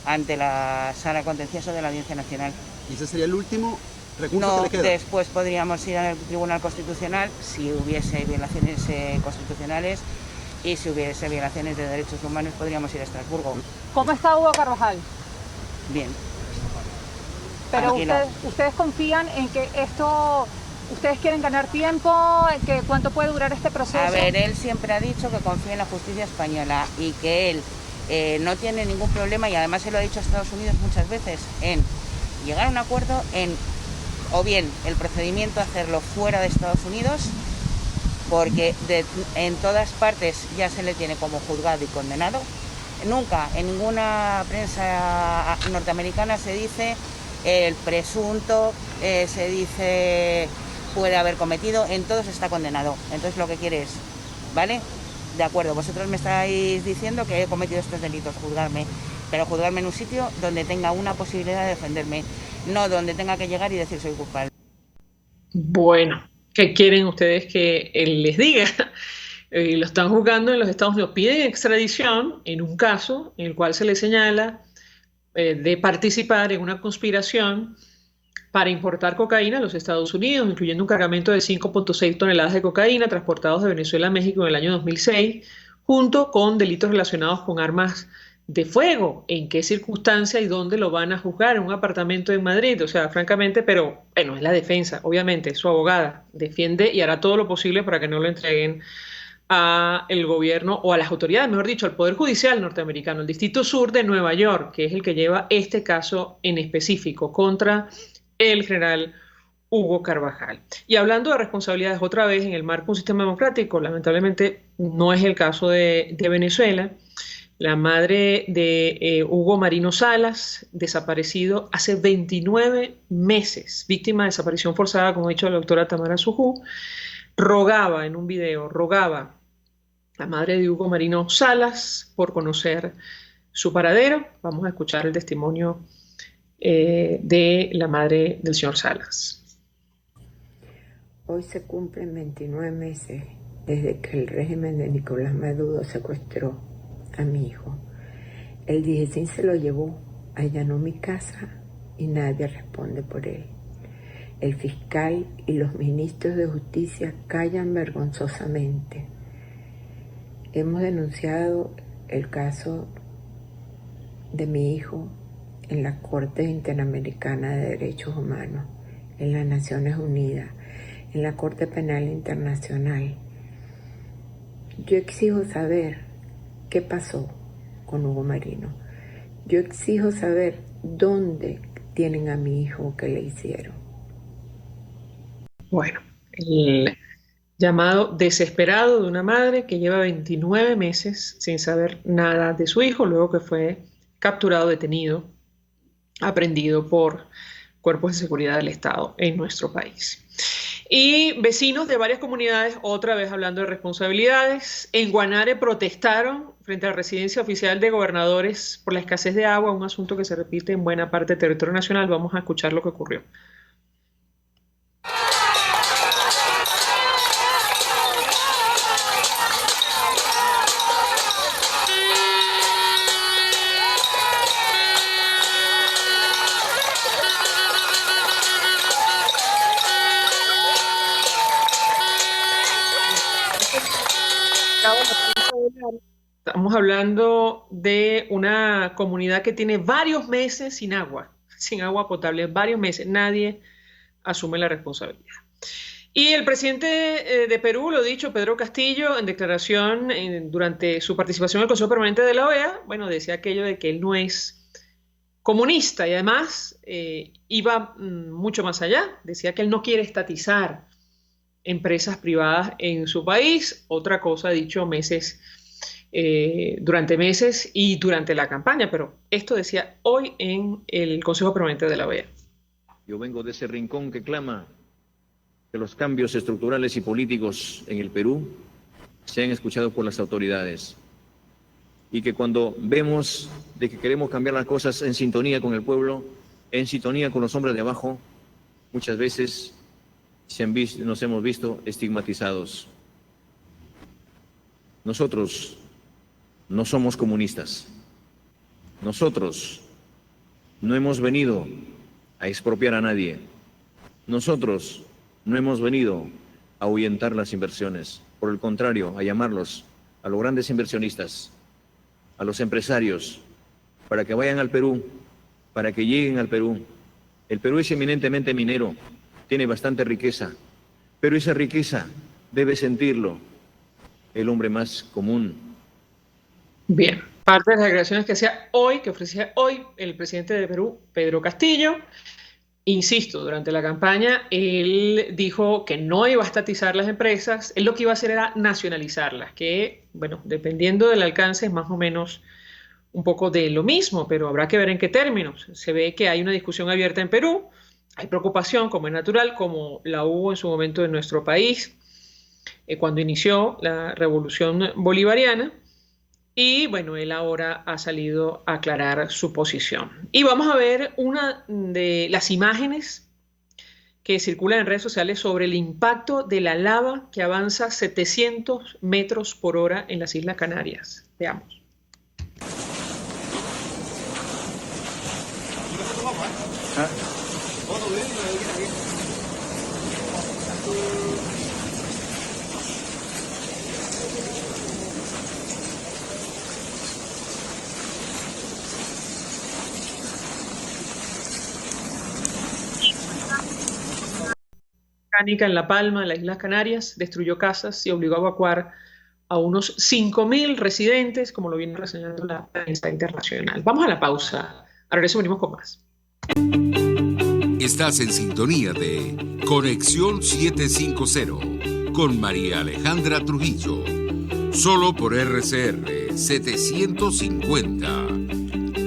ante la sala contenciosa de la Audiencia Nacional. ¿Y ese sería el último recurso no, que le queda? Después podríamos ir al Tribunal Constitucional si hubiese violaciones constitucionales, y si hubiese violaciones de derechos humanos podríamos ir a Estrasburgo. ¿Cómo está Hugo Carvajal? Bien. Pero ustedes confían en que esto, ustedes quieren ganar tiempo, que cuánto puede durar este proceso. A ver, él siempre ha dicho que confía en la justicia española y que él no tiene ningún problema, y además se lo ha dicho a Estados Unidos muchas veces, en llegar a un acuerdo o bien el procedimiento hacerlo fuera de Estados Unidos, porque en todas partes ya se le tiene como juzgado y condenado. Nunca en ninguna prensa norteamericana se dice el presunto, se dice puede haber cometido, en todos está condenado. Entonces lo que quiere es, ¿vale? De acuerdo, vosotros me estáis diciendo que he cometido estos delitos, juzgarme, pero juzgarme en un sitio donde tenga una posibilidad de defenderme, no donde tenga que llegar y decir soy culpable. Bueno, ¿qué quieren ustedes que él les diga? Lo están juzgando en los Estados Unidos. Piden extradición en un caso en el cual se le señala de participar en una conspiración para importar cocaína a los Estados Unidos, incluyendo un cargamento de 5.6 toneladas de cocaína transportados de Venezuela a México en el año 2006, junto con delitos relacionados con armas de fuego. ¿En qué circunstancia y dónde lo van a juzgar? En un apartamento en Madrid. O sea, francamente, pero bueno, es la defensa, obviamente, su abogada defiende y hará todo lo posible para que no lo entreguen a el gobierno o a las autoridades, mejor dicho, al Poder Judicial norteamericano, el Distrito Sur de Nueva York, que es el que lleva este caso en específico contra el general Hugo Carvajal. Y hablando de responsabilidades otra vez en el marco de un sistema democrático, lamentablemente no es el caso de Venezuela. La madre de Hugo Marino Salas, desaparecido hace 29 meses, víctima de desaparición forzada, como ha dicho la doctora Tamara Sujú, rogaba en un video, la madre de Hugo Marino Salas por conocer su paradero. Vamos a escuchar el testimonio de la madre del señor Salas. Hoy se cumplen 29 meses desde que el régimen de Nicolás Maduro secuestró a mi hijo. El DGCIN se lo llevó, allanó mi casa y nadie responde por él. El fiscal y los ministros de justicia callan vergonzosamente. Hemos denunciado el caso de mi hijo en la Corte Interamericana de Derechos Humanos, en las Naciones Unidas, en la Corte Penal Internacional. Yo exijo saber qué pasó con Hugo Marino. Yo exijo saber dónde tienen a mi hijo, qué le hicieron. Bueno, el llamado desesperado de una madre que lleva 29 meses sin saber nada de su hijo, luego que fue capturado, detenido, aprehendido por cuerpos de seguridad del Estado en nuestro país. Y vecinos de varias comunidades, otra vez hablando de responsabilidades, en Guanare protestaron frente a la residencia oficial de gobernadores por la escasez de agua, un asunto que se repite en buena parte del territorio nacional. Vamos a escuchar lo que ocurrió. Estamos hablando de una comunidad que tiene varios meses sin agua potable, varios meses. Nadie asume la responsabilidad. Y el presidente de Perú, lo dicho, Pedro Castillo, en declaración durante su participación en el Consejo Permanente de la OEA, bueno, decía aquello de que él no es comunista y además iba mucho más allá. Decía que él no quiere estatizar empresas privadas en su país. Otra cosa ha dicho durante meses y durante la campaña, pero esto decía hoy en el Consejo Permanente de la OEA. Yo vengo de ese rincón que clama que los cambios estructurales y políticos en el Perú sean escuchados por las autoridades y que cuando vemos de que queremos cambiar las cosas en sintonía con el pueblo, en sintonía con los hombres de abajo, muchas veces nos hemos visto estigmatizados. Nosotros no somos comunistas. Nosotros no hemos venido a expropiar a nadie. Nosotros no hemos venido a ahuyentar las inversiones. Por el contrario, a llamarlos a los grandes inversionistas, a los empresarios, para que vayan al Perú, para que lleguen al Perú. El Perú es eminentemente minero, tiene bastante riqueza, pero esa riqueza debe sentirlo el hombre más común. Bien, parte de las declaraciones que ofrecía hoy el presidente de Perú, Pedro Castillo. Insisto, durante la campaña él dijo que no iba a estatizar las empresas, él lo que iba a hacer era nacionalizarlas, que, bueno, dependiendo del alcance es más o menos un poco de lo mismo, pero habrá que ver en qué términos. Se ve que hay una discusión abierta en Perú, hay preocupación, como es natural, como la hubo en su momento en nuestro país, cuando inició la revolución bolivariana. Y bueno, él ahora ha salido a aclarar su posición. Y vamos a ver una de las imágenes que circulan en redes sociales sobre el impacto de la lava que avanza 700 metros por hora en las Islas Canarias. Veamos. En La Palma, en las Islas Canarias, destruyó casas y obligó a evacuar a unos 5.000 residentes, como lo viene reseñando la prensa internacional. Vamos a la pausa. A regreso venimos con más. Estás en sintonía de Conexión 750 con María Alejandra Trujillo. Solo por RCR 750.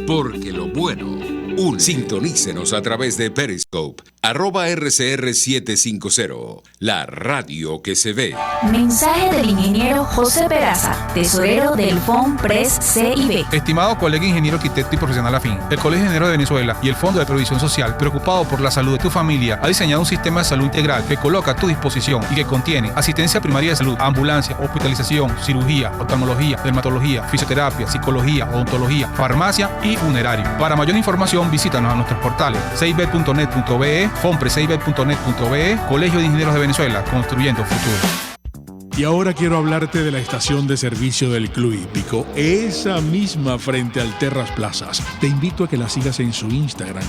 Porque lo bueno une. Sintonícenos a través de Periscope, @RCR750, la radio que se ve. Mensaje del ingeniero José Peraza, tesorero del FONPRES CIB. Estimado colega ingeniero, arquitecto y profesional afín, el Colegio de Ingenieros de Venezuela y el Fondo de Previsión Social, preocupado por la salud de tu familia, ha diseñado un sistema de salud integral que coloca a tu disposición y que contiene asistencia primaria de salud, ambulancia, hospitalización, cirugía, oftalmología, dermatología, fisioterapia, psicología, odontología, farmacia y funerario. Para mayor información, visítanos a nuestros portales cib.net.be, fonprescib.net.be, Colegio de Ingenieros de Venezuela, construyendo futuro. Y ahora quiero hablarte de la estación de servicio del Club Hípico, esa misma frente al Terras Plazas. Te invito a que la sigas en su Instagram,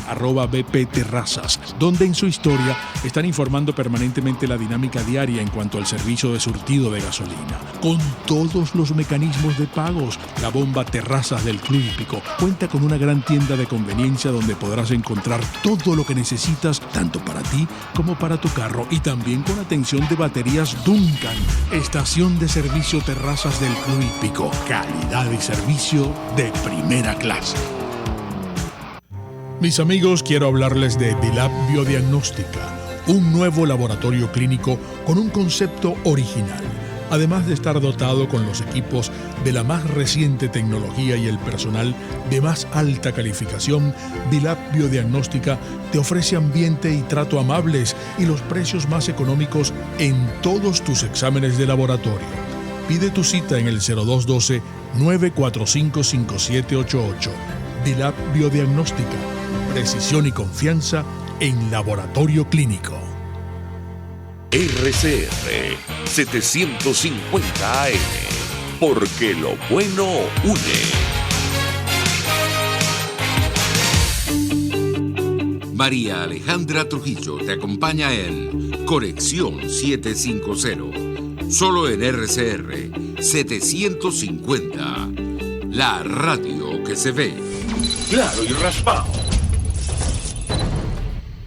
@bpterrazas, donde en su historia están informando permanentemente la dinámica diaria en cuanto al servicio de surtido de gasolina. Con todos los mecanismos de pagos, la bomba Terrazas del Club Hípico cuenta con una gran tienda de conveniencia donde podrás encontrar todo lo que necesitas, tanto para ti como para tu carro, y también con atención de baterías Duncan. Estación de servicio Terrazas del Club Hípico. Calidad y servicio de primera clase. Mis amigos, quiero hablarles de Dilab Biodiagnóstica, un nuevo laboratorio clínico con un concepto original. Además de estar dotado con los equipos de la más reciente tecnología y el personal de más alta calificación, Dilab Biodiagnóstica te ofrece ambiente y trato amables y los precios más económicos en todos tus exámenes de laboratorio. Pide tu cita en el 0212-945-5788. Dilab Biodiagnóstica, precisión y confianza en laboratorio clínico. RCR 750 AM, porque lo bueno une. María Alejandra Trujillo te acompaña en Conexión 750, solo en RCR 750, la radio que se ve. Claro y raspado.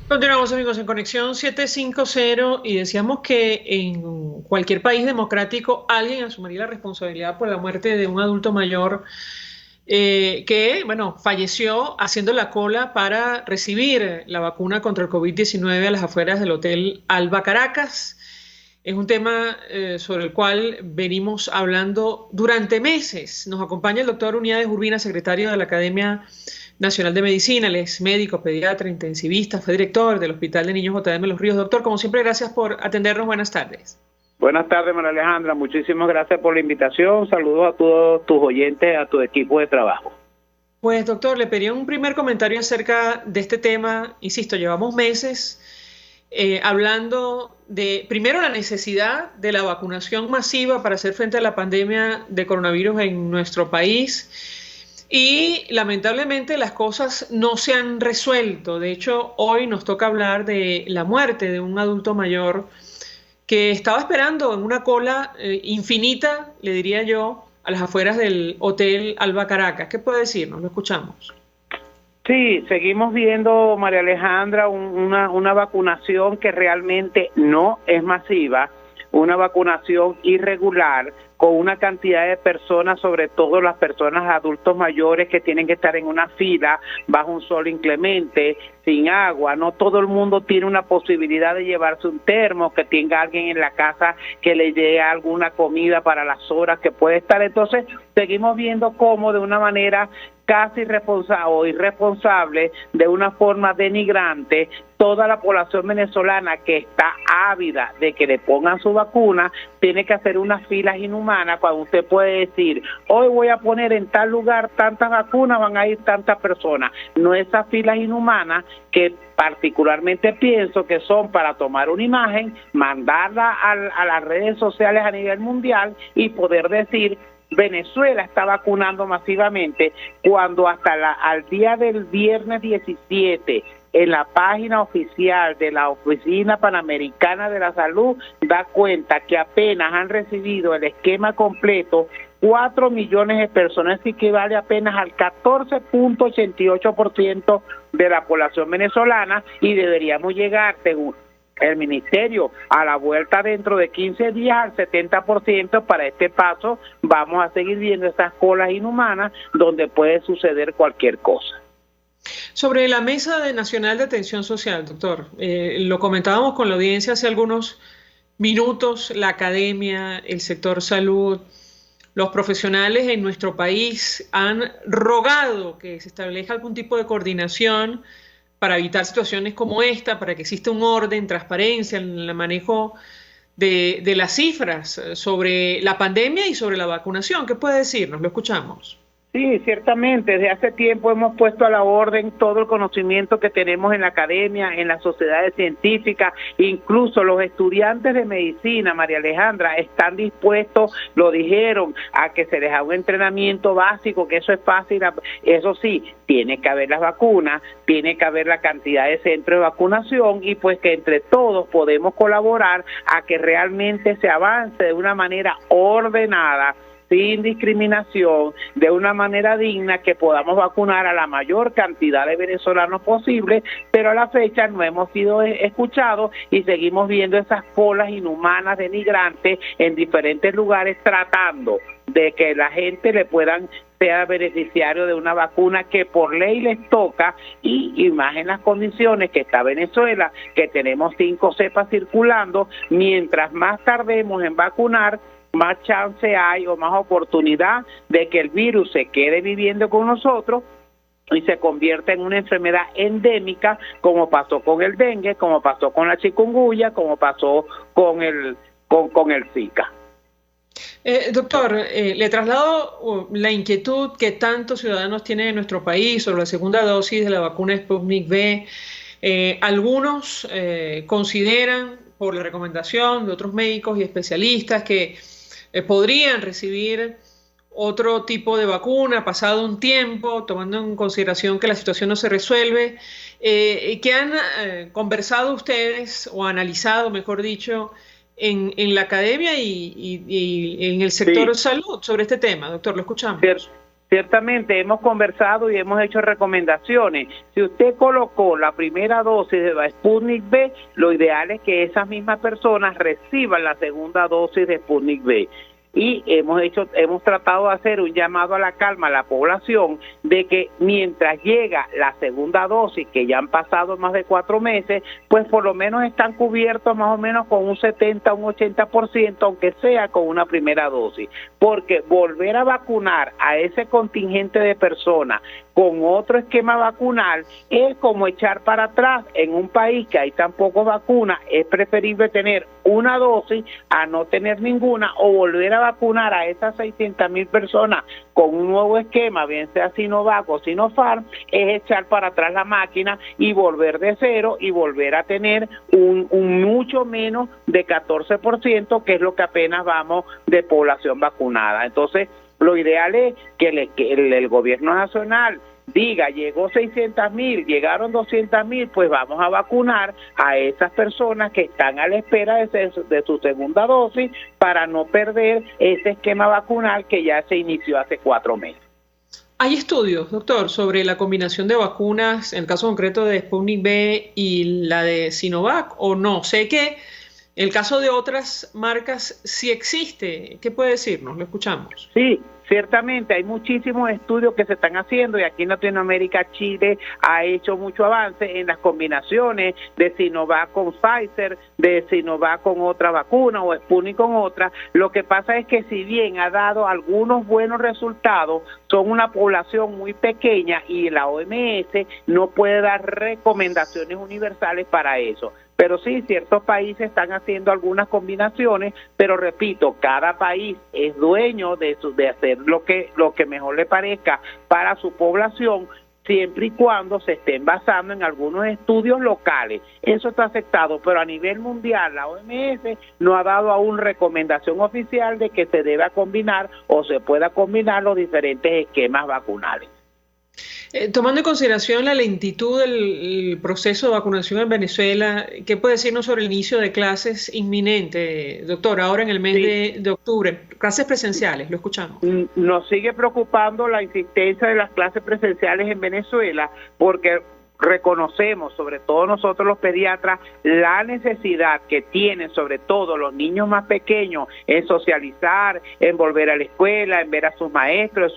Continuamos, amigos, en Conexión 750 y decíamos que en cualquier país democrático alguien asumiría la responsabilidad por la muerte de un adulto mayor que, falleció haciendo la cola para recibir la vacuna contra el COVID-19 a las afueras del Hotel Alba Caracas. Es un tema sobre el cual venimos hablando durante meses. Nos acompaña el doctor Unidades Urbina, secretario de la Academia Nacional de Medicina. Él es médico, pediatra, intensivista, fue director del Hospital de Niños JM Los Ríos. Doctor, como siempre, gracias por atendernos. Buenas tardes. Buenas tardes, María Alejandra. Muchísimas gracias por la invitación. Saludos a todos tus oyentes, a tu equipo de trabajo. Pues, doctor, le pedí un primer comentario acerca de este tema. Insisto, llevamos meses hablando de, primero, la necesidad de la vacunación masiva para hacer frente a la pandemia de coronavirus en nuestro país. Y lamentablemente las cosas no se han resuelto. De hecho, hoy nos toca hablar de la muerte de un adulto mayor que estaba esperando en una cola infinita, le diría yo, a las afueras del Hotel Alba Caracas. ¿Qué puede decirnos? Lo escuchamos. Sí, seguimos viendo, María Alejandra, una vacunación que realmente no es masiva, una vacunación irregular, con una cantidad de personas, sobre todo las personas adultos mayores que tienen que estar en una fila bajo un sol inclemente, sin agua. No todo el mundo tiene una posibilidad de llevarse un termo, que tenga alguien en la casa que le lleve alguna comida para las horas que puede estar. Entonces, seguimos viendo cómo de una manera casi irresponsable, de una forma denigrante, toda la población venezolana que está ávida de que le pongan su vacuna, tiene que hacer unas filas inhumanas cuando usted puede decir, hoy voy a poner en tal lugar tantas vacunas, van a ir tantas personas. No esas filas inhumanas que particularmente pienso que son para tomar una imagen, mandarla a las redes sociales a nivel mundial y poder decir, Venezuela está vacunando masivamente, cuando hasta al día del viernes 17 en la página oficial de la Oficina Panamericana de la Salud da cuenta que apenas han recibido el esquema completo 4 millones de personas, que equivale apenas al 14.88% de la población venezolana, y deberíamos llegar, según el ministerio, a la vuelta dentro de 15 días al 70%. Para este paso vamos a seguir viendo esas colas inhumanas donde puede suceder cualquier cosa. Sobre la Mesa Nacional de Atención Social, doctor, lo comentábamos con la audiencia hace algunos minutos, la academia, el sector salud, los profesionales en nuestro país han rogado que se establezca algún tipo de coordinación para evitar situaciones como esta, para que exista un orden, transparencia en el manejo de las cifras sobre la pandemia y sobre la vacunación. ¿Qué puede decirnos? Lo escuchamos. Sí, ciertamente, desde hace tiempo hemos puesto a la orden todo el conocimiento que tenemos en la academia, en las sociedades científicas, incluso los estudiantes de medicina, María Alejandra, están dispuestos, lo dijeron, a que se les haga un entrenamiento básico, que eso es fácil, eso sí, tiene que haber las vacunas, tiene que haber la cantidad de centros de vacunación y pues que entre todos podemos colaborar a que realmente se avance de una manera ordenada, sin discriminación, de una manera digna, que podamos vacunar a la mayor cantidad de venezolanos posible, pero a la fecha no hemos sido escuchados y seguimos viendo esas colas inhumanas denigrantes en diferentes lugares tratando de que la gente le puedan sea beneficiario de una vacuna que por ley les toca y más en las condiciones que está Venezuela, que tenemos 5 cepas circulando. Mientras más tardemos en vacunar, más chance hay o más oportunidad de que el virus se quede viviendo con nosotros y se convierta en una enfermedad endémica, como pasó con el dengue, como pasó con la chikungunya, como pasó con el Zika. Doctor, le traslado la inquietud que tantos ciudadanos tienen en nuestro país sobre la segunda dosis de la vacuna Sputnik V. Algunos consideran, por la recomendación de otros médicos y especialistas, que podrían recibir otro tipo de vacuna pasado un tiempo, tomando en consideración que la situación no se resuelve. ¿Qué han conversado ustedes o analizado, mejor dicho, en la academia y en el sector de salud sobre este tema? Doctor, lo escuchamos. Ciertamente hemos conversado y hemos hecho recomendaciones. Si usted colocó la primera dosis de la Sputnik V, lo ideal es que esas mismas personas reciban la segunda dosis de Sputnik V. Y hemos tratado de hacer un llamado a la calma a la población de que mientras llega la segunda dosis, que ya han pasado más de 4 meses, pues por lo menos están cubiertos más o menos con un 70, un 80%, aunque sea con una primera dosis, porque volver a vacunar a ese contingente de personas con otro esquema vacunal es como echar para atrás. En un país que hay tan pocas vacunas, es preferible tener una dosis a no tener ninguna, o volver a vacunar a esas 600,000 personas con un nuevo esquema, bien sea Sinovac o Sinopharm, es echar para atrás la máquina y volver de cero y volver a tener un mucho menos de 14%, que es lo que apenas vamos de población vacunada. Entonces, lo ideal es que el gobierno nacional diga, llegó 600,000, llegaron 200,000, pues vamos a vacunar a esas personas que están a la espera de su segunda dosis para no perder ese esquema vacunal que ya se inició hace 4 meses. ¿Hay estudios, doctor, sobre la combinación de vacunas, en el caso concreto de Sputnik V y la de Sinovac, o no? Sé que el caso de otras marcas sí existe. ¿Qué puede decirnos? Lo escuchamos. Sí, ciertamente hay muchísimos estudios que se están haciendo y aquí en Latinoamérica Chile ha hecho mucho avance en las combinaciones de Sinovac con Pfizer, de Sinovac con otra vacuna o Sputnik con otra. Lo que pasa es que si bien ha dado algunos buenos resultados, son una población muy pequeña y la OMS no puede dar recomendaciones universales para eso. Pero sí, ciertos países están haciendo algunas combinaciones, pero repito, cada país es dueño de hacer lo que mejor le parezca para su población, siempre y cuando se estén basando en algunos estudios locales. Eso está aceptado, pero a nivel mundial la OMS no ha dado aún recomendación oficial de que se deba combinar o se pueda combinar los diferentes esquemas vacunales. Tomando en consideración la lentitud del proceso de vacunación en Venezuela, ¿qué puede decirnos sobre el inicio de clases inminente, doctor, ahora en el mes de octubre? Clases presenciales, lo escuchamos. Nos sigue preocupando la insistencia de las clases presenciales en Venezuela, porque reconocemos, sobre todo nosotros los pediatras, la necesidad que tienen sobre todo los niños más pequeños en socializar, en volver a la escuela, en ver a sus maestros,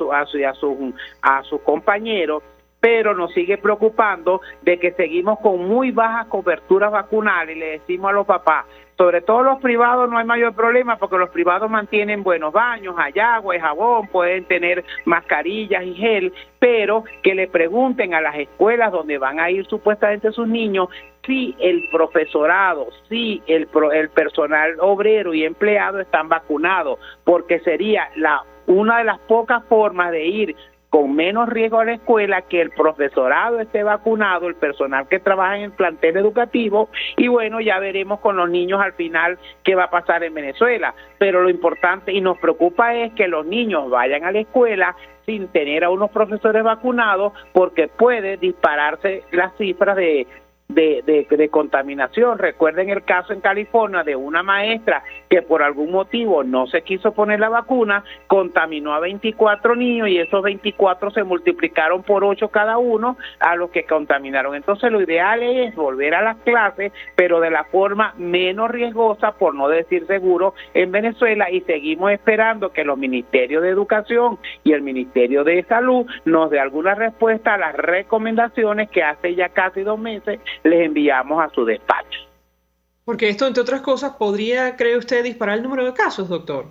a sus compañeros. pero nos sigue preocupando de que seguimos con muy bajas coberturas vacunales y le decimos a los papás, sobre todo los privados no hay mayor problema porque los privados mantienen buenos baños, hay agua, hay jabón, pueden tener mascarillas y gel, pero que le pregunten a las escuelas donde van a ir supuestamente sus niños si el profesorado, si el personal obrero y empleado están vacunados, porque sería una de las pocas formas de ir con menos riesgo a la escuela, que el profesorado esté vacunado, el personal que trabaja en el plantel educativo, y bueno, ya veremos con los niños al final qué va a pasar en Venezuela. Pero lo importante y nos preocupa es que los niños vayan a la escuela sin tener a unos profesores vacunados, porque puede dispararse las cifras de contaminación. Recuerden el caso en California de una maestra que por algún motivo no se quiso poner la vacuna, contaminó a 24 niños y esos 24 se multiplicaron por 8 cada uno a los que contaminaron. Entonces lo ideal es volver a las clases, pero de la forma menos riesgosa, por no decir seguro, en Venezuela, y seguimos esperando que los ministerios de Educación y el Ministerio de Salud nos dé alguna respuesta a las recomendaciones que hace ya casi 2 meses les enviamos a su despacho. Porque esto, entre otras cosas, podría, ¿cree usted, disparar el número de casos, doctor?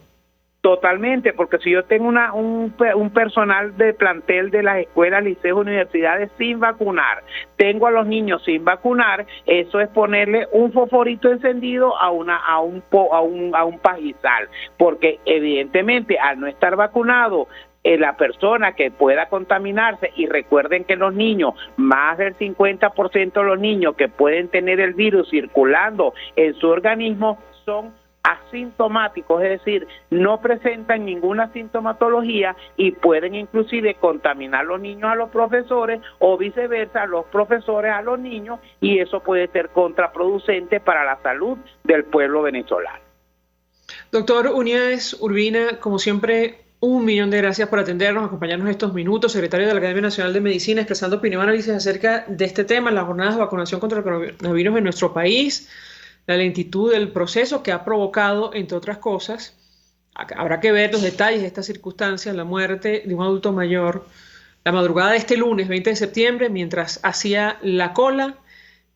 Totalmente, porque si yo tengo un personal de plantel de las escuelas, liceos, universidades sin vacunar, tengo a los niños sin vacunar, eso es ponerle un fosforito encendido a un pajizal, porque evidentemente al no estar vacunado, la persona que pueda contaminarse, y recuerden que los niños, más del 50% de los niños que pueden tener el virus circulando en su organismo son asintomáticos, es decir, no presentan ninguna sintomatología y pueden inclusive contaminar los niños a los profesores o viceversa, los profesores a los niños, y eso puede ser contraproducente para la salud del pueblo venezolano. Doctor Unías Urbina, como siempre, 1.000.000 de gracias por atendernos, acompañarnos estos minutos. Secretario de la Academia Nacional de Medicina, expresando opinión y análisis acerca de este tema, las jornadas de vacunación contra el coronavirus en nuestro país, la lentitud del proceso que ha provocado, entre otras cosas, habrá que ver los detalles de estas circunstancias, la muerte de un adulto mayor la madrugada de este lunes 20 de septiembre, mientras hacía la cola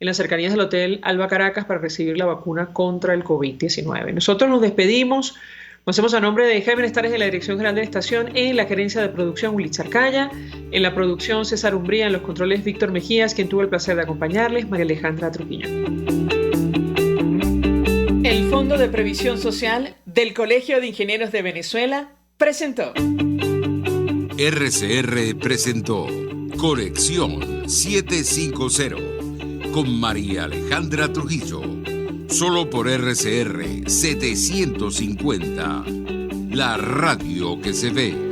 en las cercanías del Hotel Alba Caracas para recibir la vacuna contra el COVID-19. Nosotros nos despedimos. Nos hacemos a nombre de Jaime Estares de la Dirección General de la Estación, en la gerencia de producción Wilitz Arcaya, en la producción César Umbría, en los controles Víctor Mejías, quien tuvo el placer de acompañarles, María Alejandra Trujillo. El Fondo de Previsión Social del Colegio de Ingenieros de Venezuela presentó. RCR presentó Conexión 750 con María Alejandra Trujillo. Solo por RCR 750, la radio que se ve.